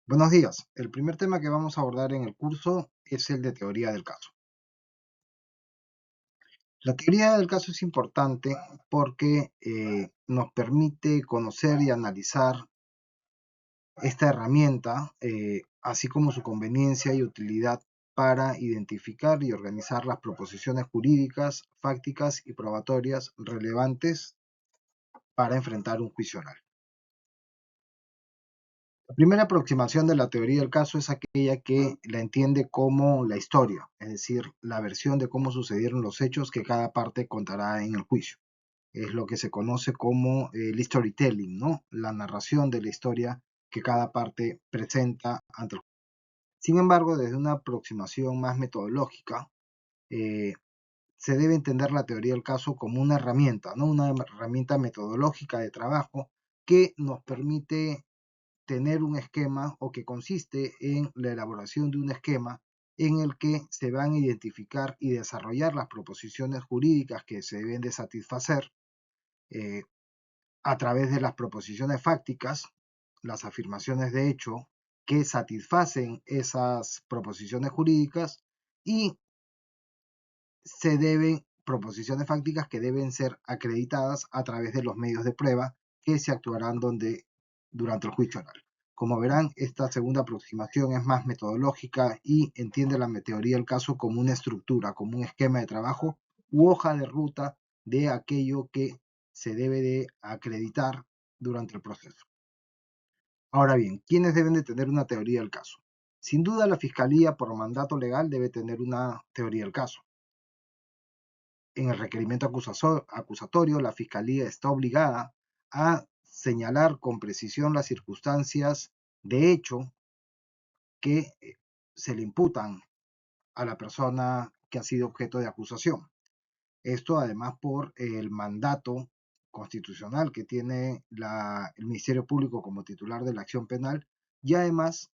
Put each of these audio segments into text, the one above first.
Buenos días. El primer tema que vamos a abordar en el curso es el de teoría del caso. La teoría del caso es importante porque nos permite conocer y analizar esta herramienta, así como su conveniencia y utilidad para identificar y organizar las proposiciones jurídicas, fácticas y probatorias relevantes para enfrentar un juicio oral. La primera aproximación de la teoría del caso es aquella que la entiende como la historia, es decir, la versión de cómo sucedieron los hechos que cada parte contará en el juicio. Es lo que se conoce como el storytelling, ¿no? La narración de la historia que cada parte presenta ante el juicio. Sin embargo, desde una aproximación más metodológica, eh, se debe entender la teoría del caso como una herramienta, ¿no? Una herramienta metodológica de trabajo que nos permite tener un esquema o que consiste en la elaboración de un esquema en el que se van a identificar y desarrollar las proposiciones jurídicas que se deben de satisfacer eh, a través de las proposiciones fácticas, las afirmaciones de hecho que satisfacen esas proposiciones jurídicas y se deben proposiciones fácticas que deben ser acreditadas a través de los medios de prueba que se actuarán durante el juicio oral. Como verán, esta segunda aproximación es más metodológica y entiende la teoría del caso como una estructura, como un esquema de trabajo u hoja de ruta de aquello que se debe de acreditar durante el proceso. Ahora bien, ¿quiénes deben de tener una teoría del caso? Sin duda, la Fiscalía, por mandato legal, debe tener una teoría del caso. En el requerimiento acusatorio, la Fiscalía está obligada a señalar con precisión las circunstancias de hecho que se le imputan a la persona que ha sido objeto de acusación. Esto además por el mandato constitucional que tiene el Ministerio Público como titular de la acción penal y además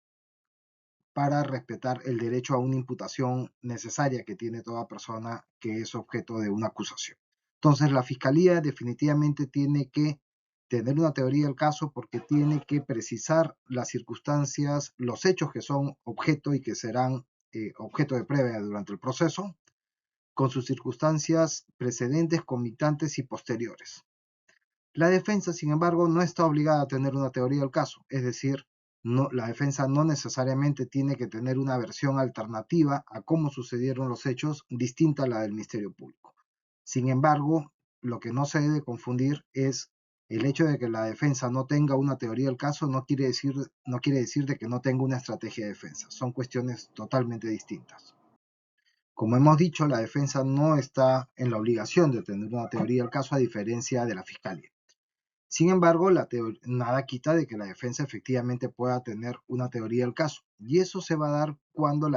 para respetar el derecho a una imputación necesaria que tiene toda persona que es objeto de una acusación. Entonces, la Fiscalía definitivamente tiene que tener una teoría del caso porque tiene que precisar las circunstancias, los hechos que son objeto y que serán objeto de prueba durante el proceso, con sus circunstancias precedentes, comitantes y posteriores. La defensa, sin embargo, no está obligada a tener una teoría del caso, es decir, la defensa no necesariamente tiene que tener una versión alternativa a cómo sucedieron los hechos distinta a la del Ministerio Público. Sin embargo, lo que no se debe confundir es el hecho de que la defensa no tenga una teoría del caso no quiere decir de que no tenga una estrategia de defensa. Son cuestiones totalmente distintas. Como hemos dicho, la defensa no está en la obligación de tener una teoría del caso a diferencia de la fiscalía. Sin embargo, nada quita de que la defensa efectivamente pueda tener una teoría del caso. Y eso se va a dar cuando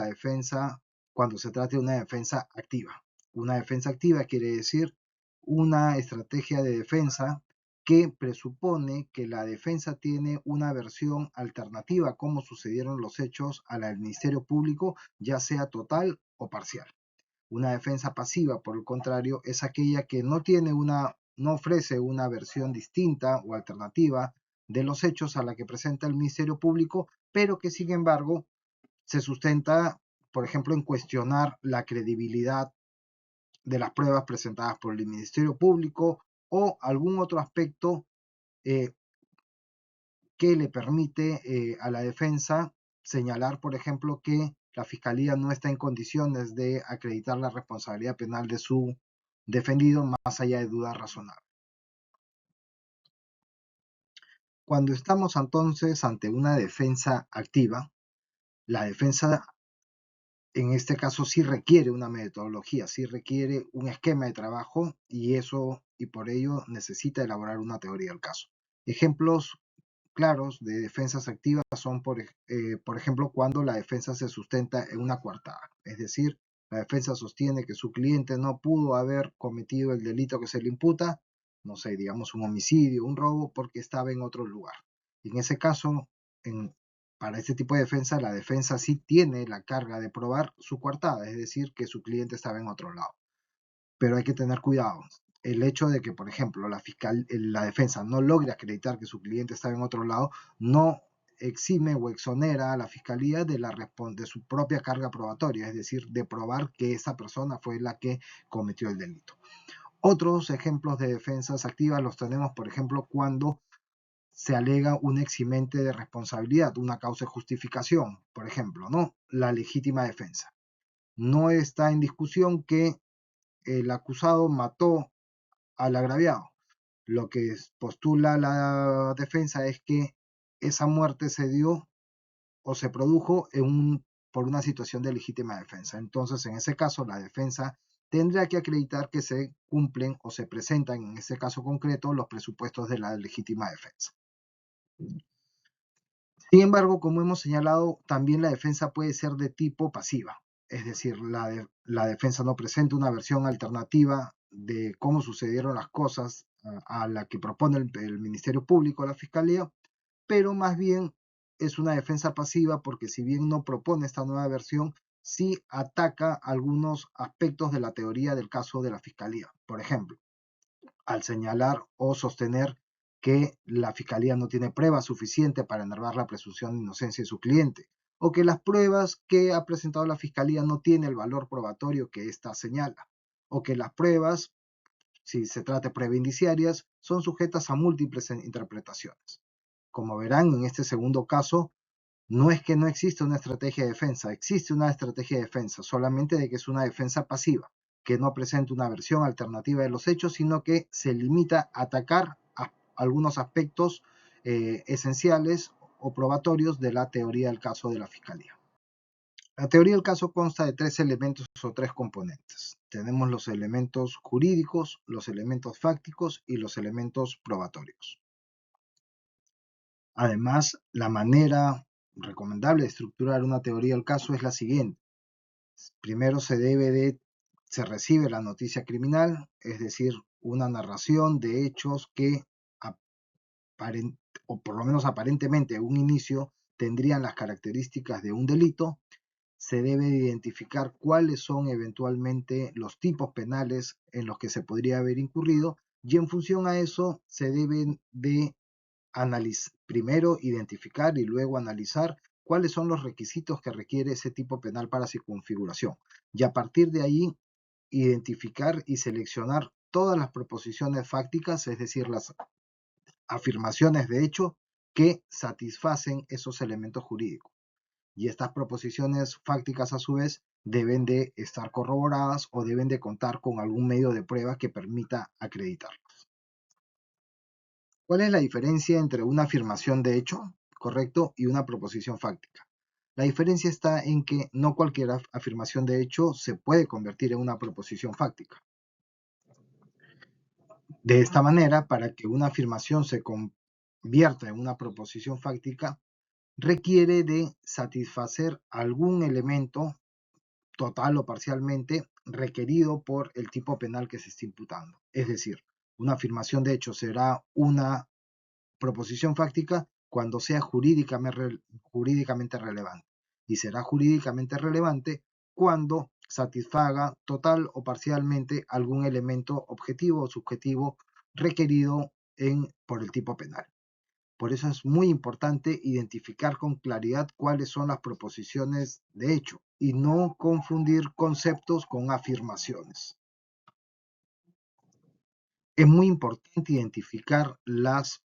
se trate de una defensa activa. Una defensa activa quiere decir una estrategia de defensa que presupone que la defensa tiene una versión alternativa a cómo sucedieron los hechos a la del Ministerio Público, ya sea total o parcial. Una defensa pasiva, por el contrario, es aquella que no ofrece una versión distinta o alternativa de los hechos a la que presenta el Ministerio Público, pero que sin embargo se sustenta, por ejemplo, en cuestionar la credibilidad de las pruebas presentadas por el Ministerio Público o algún otro aspecto eh, que le permite a la defensa señalar, por ejemplo, que la Fiscalía no está en condiciones de acreditar la responsabilidad penal de su defendido más allá de dudas razonables. Cuando estamos entonces ante una defensa activa, la defensa en este caso sí requiere una metodología, sí requiere un esquema de trabajo y por ello necesita elaborar una teoría del caso. Ejemplos claros de defensas activas son, por ejemplo, cuando la defensa se sustenta en una coartada. Es decir, la defensa sostiene que su cliente no pudo haber cometido el delito que se le imputa, no sé, digamos un homicidio, un robo, porque estaba en otro lugar. Y en ese caso, para este tipo de defensa, la defensa sí tiene la carga de probar su coartada, es decir, que su cliente estaba en otro lado. Pero hay que tener cuidado. El hecho de que, por ejemplo, la defensa no logre acreditar que su cliente estaba en otro lado, no exime o exonera a la fiscalía de su propia carga probatoria, es decir, de probar que esa persona fue la que cometió el delito. Otros ejemplos de defensas activas los tenemos, por ejemplo, cuando se alega un eximente de responsabilidad, una causa de justificación, por ejemplo, ¿no? La legítima defensa. No está en discusión que el acusado mató al agraviado. Lo que postula la defensa es que esa muerte se dio o se produjo por una situación de legítima defensa. Entonces, en ese caso, la defensa tendrá que acreditar que se cumplen o se presentan, en ese caso concreto, los presupuestos de la legítima defensa. Sin embargo, como hemos señalado, también la defensa puede ser de tipo pasiva, es decir, la defensa no presenta una versión alternativa de cómo sucedieron las cosas a la que propone el Ministerio Público, la Fiscalía, pero más bien es una defensa pasiva porque si bien no propone esta nueva versión, sí ataca algunos aspectos de la teoría del caso de la Fiscalía. Por ejemplo, al señalar o sostener que la Fiscalía no tiene pruebas suficientes para enervar la presunción de inocencia de su cliente, o que las pruebas que ha presentado la Fiscalía no tienen el valor probatorio que ésta señala, o que las pruebas, si se trata de pruebas indiciarias, son sujetas a múltiples interpretaciones. Como verán, en este segundo caso, no es que no existe una estrategia de defensa, existe una estrategia de defensa, solamente de que es una defensa pasiva, que no presenta una versión alternativa de los hechos, sino que se limita a atacar algunos aspectos esenciales o probatorios de la teoría del caso de la Fiscalía. La teoría del caso consta de tres elementos o tres componentes. Tenemos los elementos jurídicos, los elementos fácticos y los elementos probatorios. Además, la manera recomendable de estructurar una teoría del caso es la siguiente. Primero se recibe la noticia criminal, es decir, una narración de hechos que, o por lo menos aparentemente, a un inicio tendrían las características de un delito. Se debe identificar cuáles son eventualmente los tipos penales en los que se podría haber incurrido y en función a eso se deben de primero identificar y luego analizar cuáles son los requisitos que requiere ese tipo penal para su configuración. Y a partir de ahí, identificar y seleccionar todas las proposiciones fácticas, es decir, las afirmaciones de hecho que satisfacen esos elementos jurídicos. Y estas proposiciones fácticas, a su vez, deben de estar corroboradas o deben de contar con algún medio de prueba que permita acreditarlas. ¿Cuál es la diferencia entre una afirmación de hecho, correcto, y una proposición fáctica? La diferencia está en que no cualquier afirmación de hecho se puede convertir en una proposición fáctica. De esta manera, para que una afirmación se convierta en una proposición fáctica, requiere de satisfacer algún elemento, total o parcialmente, requerido por el tipo penal que se está imputando. Es decir, una afirmación de hecho será una proposición fáctica cuando sea jurídicamente relevante. Y será jurídicamente relevante cuando satisfaga total o parcialmente algún elemento objetivo o subjetivo requerido por el tipo penal. Por eso es muy importante identificar con claridad cuáles son las proposiciones de hecho y no confundir conceptos con afirmaciones. Es muy importante identificar las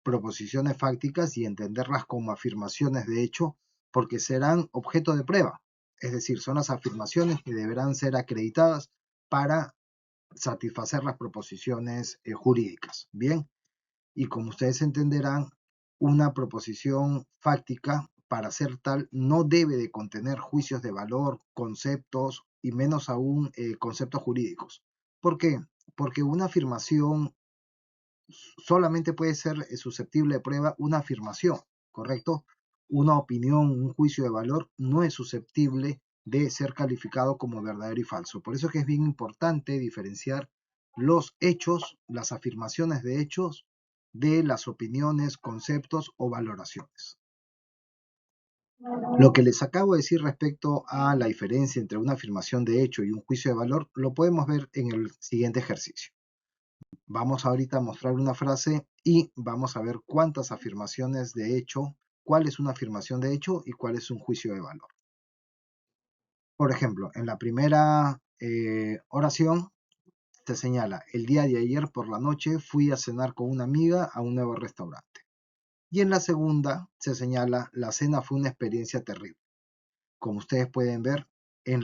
proposiciones fácticas y entenderlas como afirmaciones de hecho porque serán objeto de prueba. Es decir, son las afirmaciones que deberán ser acreditadas para satisfacer las proposiciones jurídicas. Bien, y como ustedes entenderán, una proposición fáctica, para ser tal, no debe de contener juicios de valor, conceptos y menos aún conceptos jurídicos. ¿Por qué? Porque una afirmación solamente puede ser susceptible de prueba una afirmación, ¿correcto? Una opinión, un juicio de valor no es susceptible de ser calificado como verdadero y falso. Por eso es que es bien importante diferenciar los hechos, las afirmaciones de hechos, de las opiniones, conceptos o valoraciones. Lo que les acabo de decir respecto a la diferencia entre una afirmación de hecho y un juicio de valor, lo podemos ver en el siguiente ejercicio. Vamos ahorita a mostrar una frase y vamos a ver cuántas afirmaciones de hecho cuál es una afirmación de hecho y cuál es un juicio de valor. Por ejemplo, en la primera oración se señala: el día de ayer por la noche fui a cenar con una amiga a un nuevo restaurante. Y en la segunda se señala: la cena fue una experiencia terrible. Como ustedes pueden ver, en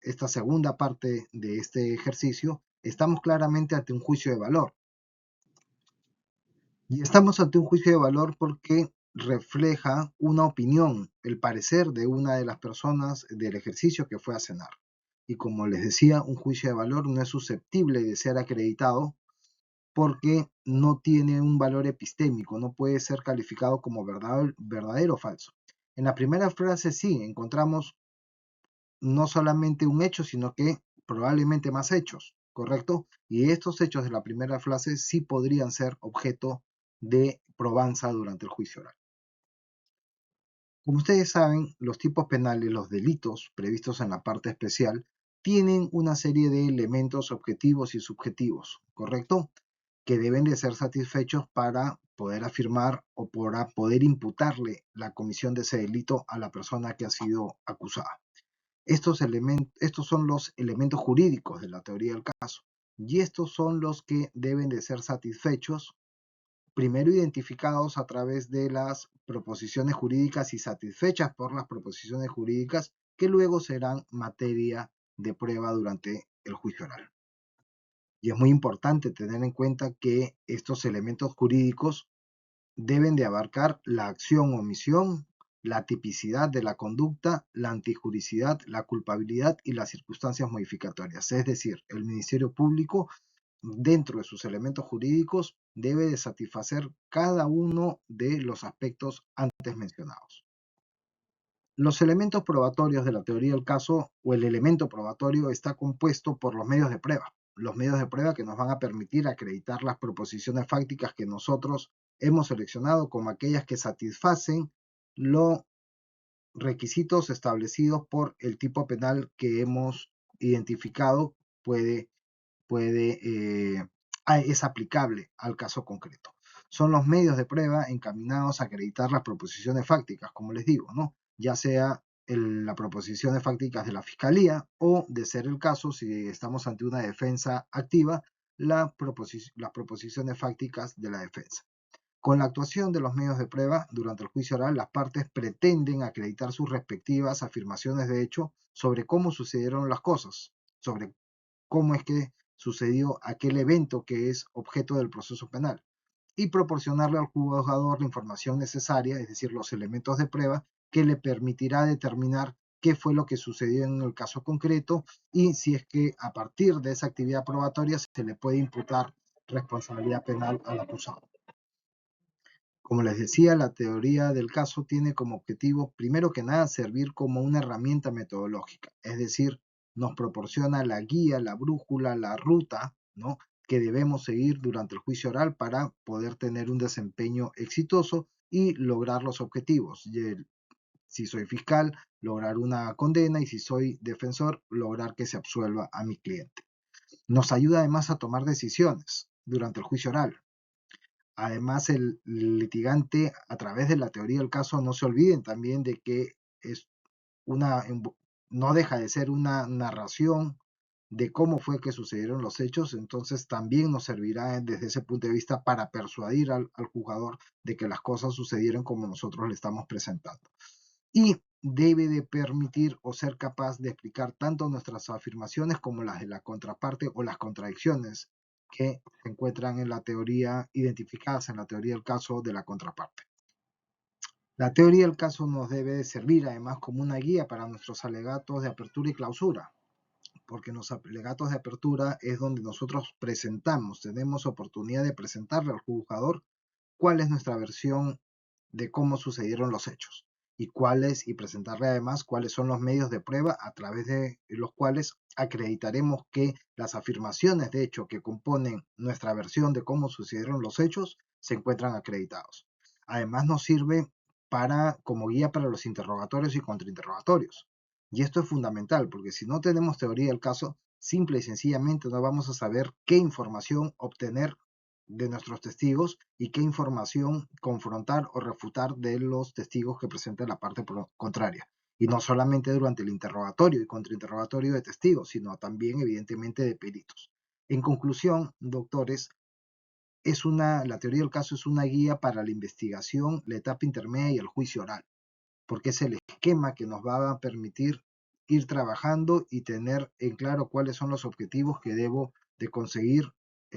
esta segunda parte de este ejercicio, estamos claramente ante un juicio de valor. Y estamos ante un juicio de valor porque refleja una opinión, el parecer de una de las personas del ejercicio que fue a cenar. Y como les decía, un juicio de valor no es susceptible de ser acreditado porque no tiene un valor epistémico, no puede ser calificado como verdadero o falso. En la primera frase sí encontramos no solamente un hecho, sino que probablemente más hechos, ¿correcto? Y estos hechos de la primera frase sí podrían ser objeto de probanza durante el juicio oral. Como ustedes saben, los tipos penales, los delitos previstos en la parte especial, tienen una serie de elementos objetivos y subjetivos, ¿correcto? Que deben de ser satisfechos para poder afirmar o para poder imputarle la comisión de ese delito a la persona que ha sido acusada. Estos son los elementos jurídicos de la teoría del caso y estos son los que deben de ser satisfechos, primero identificados a través de las proposiciones jurídicas y satisfechas por las proposiciones jurídicas que luego serán materia de prueba durante el juicio oral. Y es muy importante tener en cuenta que estos elementos jurídicos deben de abarcar la acción o omisión, la tipicidad de la conducta, la antijuricidad, la culpabilidad y las circunstancias modificatorias. Es decir, el Ministerio Público, dentro de sus elementos jurídicos, debe de satisfacer cada uno de los aspectos antes mencionados. Los elementos probatorios de la teoría del caso o el elemento probatorio está compuesto por los medios de prueba. Los medios de prueba que nos van a permitir acreditar las proposiciones fácticas que nosotros hemos seleccionado como aquellas que satisfacen los requisitos establecidos por el tipo penal que hemos identificado es aplicable al caso concreto. Son los medios de prueba encaminados a acreditar las proposiciones fácticas, como les digo, ¿no? Ya sea las proposiciones fácticas de la Fiscalía o, de ser el caso, si estamos ante una defensa activa, las proposiciones fácticas de la defensa. Con la actuación de los medios de prueba durante el juicio oral, las partes pretenden acreditar sus respectivas afirmaciones de hecho sobre cómo sucedieron las cosas, sobre cómo es que sucedió aquel evento que es objeto del proceso penal y proporcionarle al juzgador la información necesaria, es decir, los elementos de prueba que le permitirá determinar qué fue lo que sucedió en el caso concreto y si es que a partir de esa actividad probatoria se le puede imputar responsabilidad penal al acusado. Como les decía, la teoría del caso tiene como objetivo, primero que nada, servir como una herramienta metodológica, es decir, nos proporciona la guía, la brújula, la ruta, ¿no?, que debemos seguir durante el juicio oral para poder tener un desempeño exitoso y lograr los objetivos. Si soy fiscal, lograr una condena, y si soy defensor, lograr que se absuelva a mi cliente. Nos ayuda además a tomar decisiones durante el juicio oral. Además, el litigante, a través de la teoría del caso, no se olviden también de que es no deja de ser una narración de cómo fue que sucedieron los hechos, entonces también nos servirá desde ese punto de vista para persuadir al jugador de que las cosas sucedieron como nosotros le estamos presentando. Y debe de permitir o ser capaz de explicar tanto nuestras afirmaciones como las de la contraparte o las contradicciones que se encuentran en la teoría, identificadas en la teoría del caso de la contraparte. La teoría del caso nos debe de servir además como una guía para nuestros alegatos de apertura y clausura, porque en los alegatos de apertura es donde nosotros tenemos oportunidad de presentarle al juzgador cuál es nuestra versión de cómo sucedieron los hechos y presentarle además cuáles son los medios de prueba a través de los cuales acreditaremos que las afirmaciones de hecho que componen nuestra versión de cómo sucedieron los hechos se encuentran acreditados. Además nos sirve como guía para los interrogatorios y contrainterrogatorios. Y esto es fundamental porque si no tenemos teoría del caso, simple y sencillamente no vamos a saber qué información obtener de nuestros testigos y qué información confrontar o refutar de los testigos que presenta la parte contraria. Y no solamente durante el interrogatorio y contrainterrogatorio de testigos, sino también evidentemente de peritos. En conclusión, doctores, la teoría del caso es una guía para la investigación, la etapa intermedia y el juicio oral, porque es el esquema que nos va a permitir ir trabajando y tener en claro cuáles son los objetivos que debo de conseguir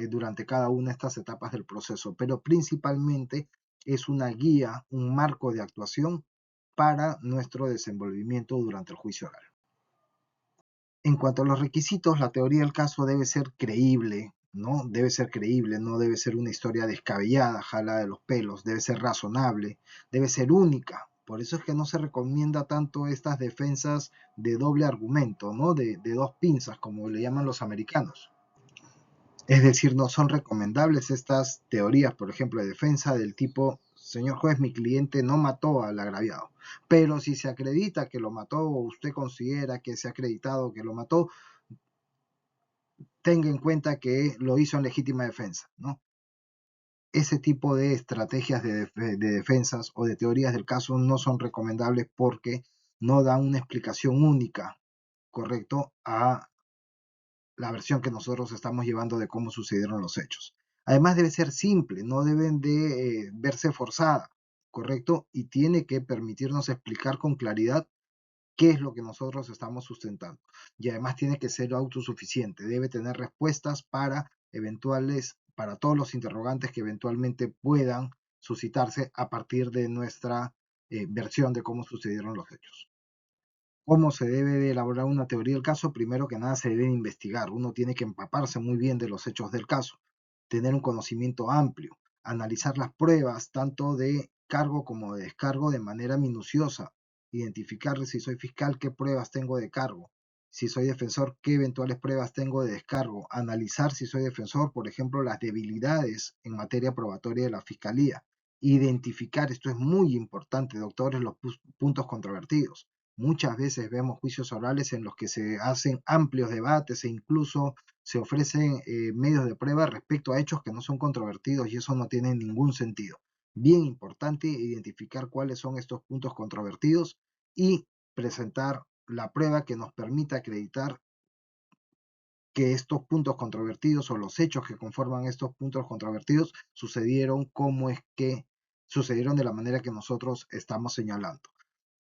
durante cada una de estas etapas del proceso, pero principalmente es una guía, un marco de actuación para nuestro desenvolvimiento durante el juicio oral. En cuanto a los requisitos, la teoría del caso debe ser creíble, ¿no? Debe ser creíble, no debe ser una historia descabellada, jala de los pelos, debe ser razonable, debe ser única. Por eso es que no se recomienda tanto estas defensas de doble argumento, ¿no? De dos pinzas, como le llaman los americanos. Es decir, no son recomendables estas teorías, por ejemplo, de defensa del tipo, señor juez, mi cliente no mató al agraviado, pero si se acredita que lo mató o usted considera que se ha acreditado que lo mató, tenga en cuenta que lo hizo en legítima defensa, ¿no? Ese tipo de estrategias de defensas o de teorías del caso no son recomendables porque no dan una explicación única, correcto, a la versión que nosotros estamos llevando de cómo sucedieron los hechos. Además debe ser simple, no deben de verse forzada, correcto, y tiene que permitirnos explicar con claridad qué es lo que nosotros estamos sustentando. Y además tiene que ser autosuficiente, debe tener respuestas para todos los interrogantes que eventualmente puedan suscitarse a partir de nuestra versión de cómo sucedieron los hechos. ¿Cómo se debe de elaborar una teoría del caso? Primero que nada se debe investigar. Uno tiene que empaparse muy bien de los hechos del caso, tener un conocimiento amplio, analizar las pruebas tanto de cargo como de descargo de manera minuciosa, identificar si soy fiscal qué pruebas tengo de cargo, si soy defensor qué eventuales pruebas tengo de descargo, analizar si soy defensor, por ejemplo, las debilidades en materia probatoria de la fiscalía, identificar, esto es muy importante, doctores, los puntos controvertidos. Muchas veces vemos juicios orales en los que se hacen amplios debates e incluso se ofrecen medios de prueba respecto a hechos que no son controvertidos y eso no tiene ningún sentido. Bien importante identificar cuáles son estos puntos controvertidos y presentar la prueba que nos permita acreditar que estos puntos controvertidos o los hechos que conforman estos puntos controvertidos sucedieron como es que sucedieron de la manera que nosotros estamos señalando.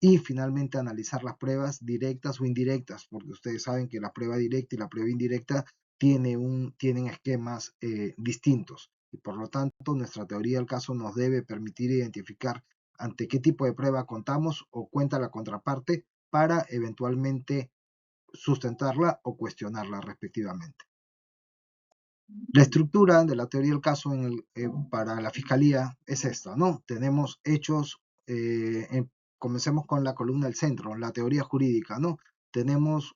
Y finalmente analizar las pruebas directas o indirectas, porque ustedes saben que la prueba directa y la prueba indirecta tienen esquemas distintos. Y por lo tanto, nuestra teoría del caso nos debe permitir identificar ante qué tipo de prueba contamos o cuenta la contraparte para eventualmente sustentarla o cuestionarla respectivamente. La estructura de la teoría del caso para la fiscalía es esta, ¿no? Tenemos hechos, comencemos con la columna del centro, la teoría jurídica, ¿no? Tenemos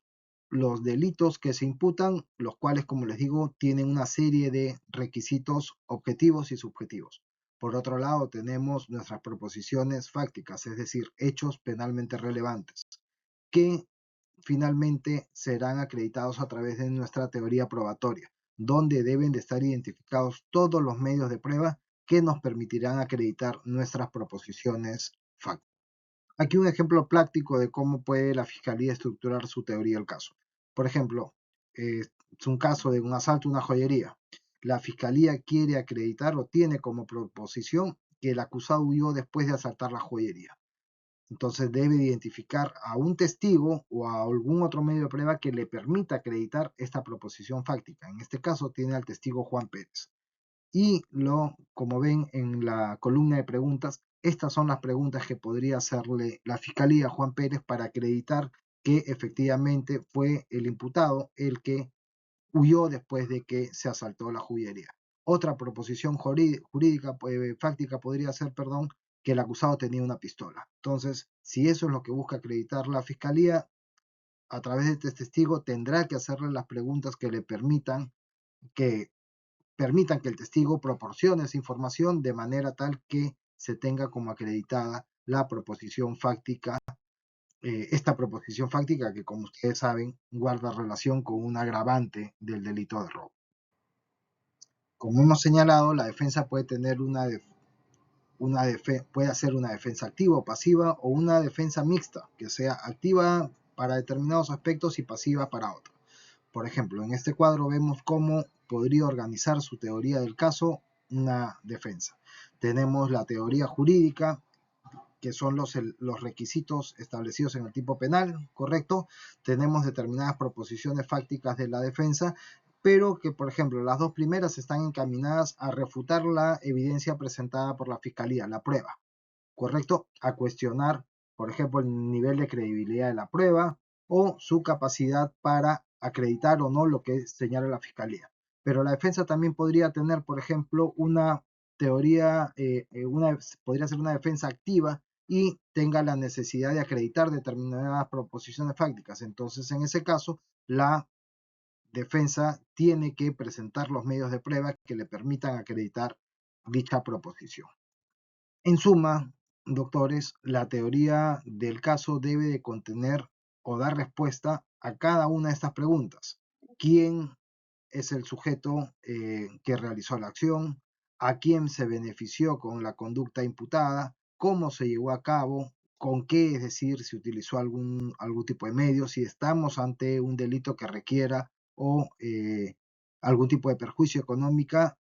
los delitos que se imputan, los cuales, como les digo, tienen una serie de requisitos objetivos y subjetivos. Por otro lado, tenemos nuestras proposiciones fácticas, es decir, hechos penalmente relevantes, que finalmente serán acreditados a través de nuestra teoría probatoria, donde deben de estar identificados todos los medios de prueba que nos permitirán acreditar nuestras proposiciones fácticas. Aquí un ejemplo práctico de cómo puede la Fiscalía estructurar su teoría del caso. Por ejemplo, es un caso de un asalto a una joyería. La Fiscalía quiere acreditar o tiene como proposición que el acusado huyó después de asaltar la joyería. Entonces debe identificar a un testigo o a algún otro medio de prueba que le permita acreditar esta proposición fáctica. En este caso tiene al testigo Juan Pérez. Y como ven en la columna de preguntas, estas son las preguntas que podría hacerle la Fiscalía a Juan Pérez para acreditar que efectivamente fue el imputado el que huyó después de que se asaltó la joyería. Otra proposición jurídica, fáctica podría ser, perdón, que el acusado tenía una pistola. Entonces, si eso es lo que busca acreditar la Fiscalía, a través de este testigo tendrá que hacerle las preguntas que le que permitan que el testigo proporcione esa información de manera tal que se tenga como acreditada la proposición fáctica, esta proposición fáctica que, como ustedes saben, guarda relación con un agravante del delito de robo. Como hemos señalado, la defensa puede tener puede hacer una defensa activa o pasiva, o una defensa mixta, que sea activa para determinados aspectos y pasiva para otros. Por ejemplo, en este cuadro vemos cómo podría organizar su teoría del caso una defensa. Tenemos la teoría jurídica, que son los requisitos establecidos en el tipo penal, ¿correcto? Tenemos determinadas proposiciones fácticas de la defensa, pero que, por ejemplo, las dos primeras están encaminadas a refutar la evidencia presentada por la fiscalía, la prueba, ¿correcto? A cuestionar, por ejemplo, el nivel de credibilidad de la prueba o su capacidad para acreditar o no lo que señala la fiscalía. Pero la defensa también podría tener, por ejemplo, una teoría, podría ser una defensa activa y tenga la necesidad de acreditar determinadas proposiciones fácticas. Entonces, en ese caso, la defensa tiene que presentar los medios de prueba que le permitan acreditar dicha proposición. En suma, doctores, la teoría del caso debe de contener o dar respuesta a cada una de estas preguntas. ¿Quién es el sujeto que realizó la acción? ¿A quién se benefició con la conducta imputada? ¿Cómo se llevó a cabo? ¿Con qué? Es decir, si utilizó algún tipo de medio, si estamos ante un delito que requiera o algún tipo de perjuicio económica,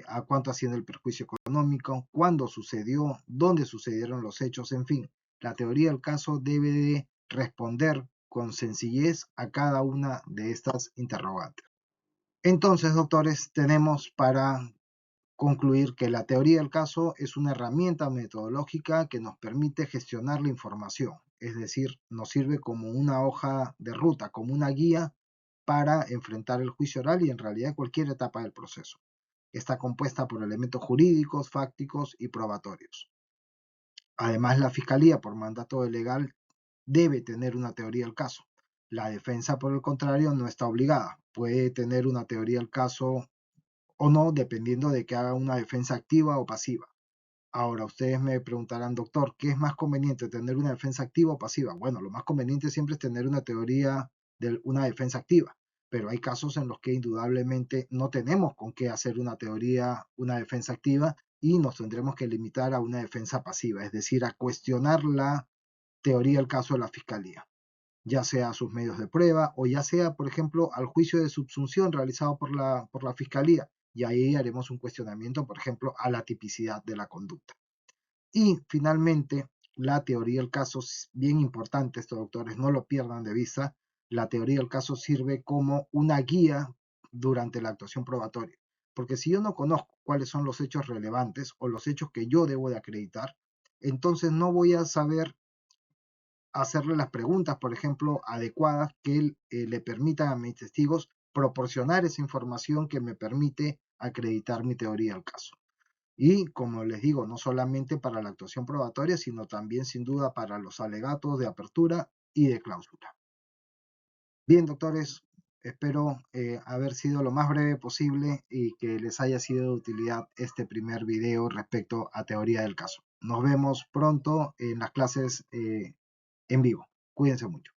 a cuánto asciende el perjuicio económico, cuándo sucedió, dónde sucedieron los hechos, en fin. La teoría del caso debe de responder con sencillez a cada una de estas interrogantes. Entonces, doctores, tenemos para concluir que la teoría del caso es una herramienta metodológica que nos permite gestionar la información, es decir, nos sirve como una hoja de ruta, como una guía para enfrentar el juicio oral y en realidad cualquier etapa del proceso. Está compuesta por elementos jurídicos, fácticos y probatorios. Además, la Fiscalía, por mandato legal, debe tener una teoría del caso. La defensa, por el contrario, no está obligada. Puede tener una teoría del caso o no, dependiendo de que haga una defensa activa o pasiva. Ahora, ustedes me preguntarán, doctor, ¿qué es más conveniente, tener una defensa activa o pasiva? Bueno, lo más conveniente siempre es tener una teoría de una defensa activa, pero hay casos en los que indudablemente no tenemos con qué hacer una teoría, una defensa activa, y nos tendremos que limitar a una defensa pasiva, es decir, a cuestionar la teoría del caso de la fiscalía, ya sea a sus medios de prueba o ya sea, por ejemplo, al juicio de subsunción realizado por la fiscalía, y ahí haremos un cuestionamiento, por ejemplo, a la tipicidad de la conducta. Y finalmente, la teoría del caso, bien importante esto, doctores, no lo pierdan de vista, la teoría del caso sirve como una guía durante la actuación probatoria. Porque si yo no conozco cuáles son los hechos relevantes o los hechos que yo debo de acreditar, entonces no voy a saber hacerle las preguntas, por ejemplo, adecuadas que le permitan a mis testigos proporcionar esa información que me permite acreditar mi teoría del caso. Y como les digo, no solamente para la actuación probatoria, sino también sin duda para los alegatos de apertura y de cláusula. Bien, doctores, espero haber sido lo más breve posible y que les haya sido de utilidad este primer video respecto a teoría del caso. Nos vemos pronto en las clases en vivo. Cuídense mucho.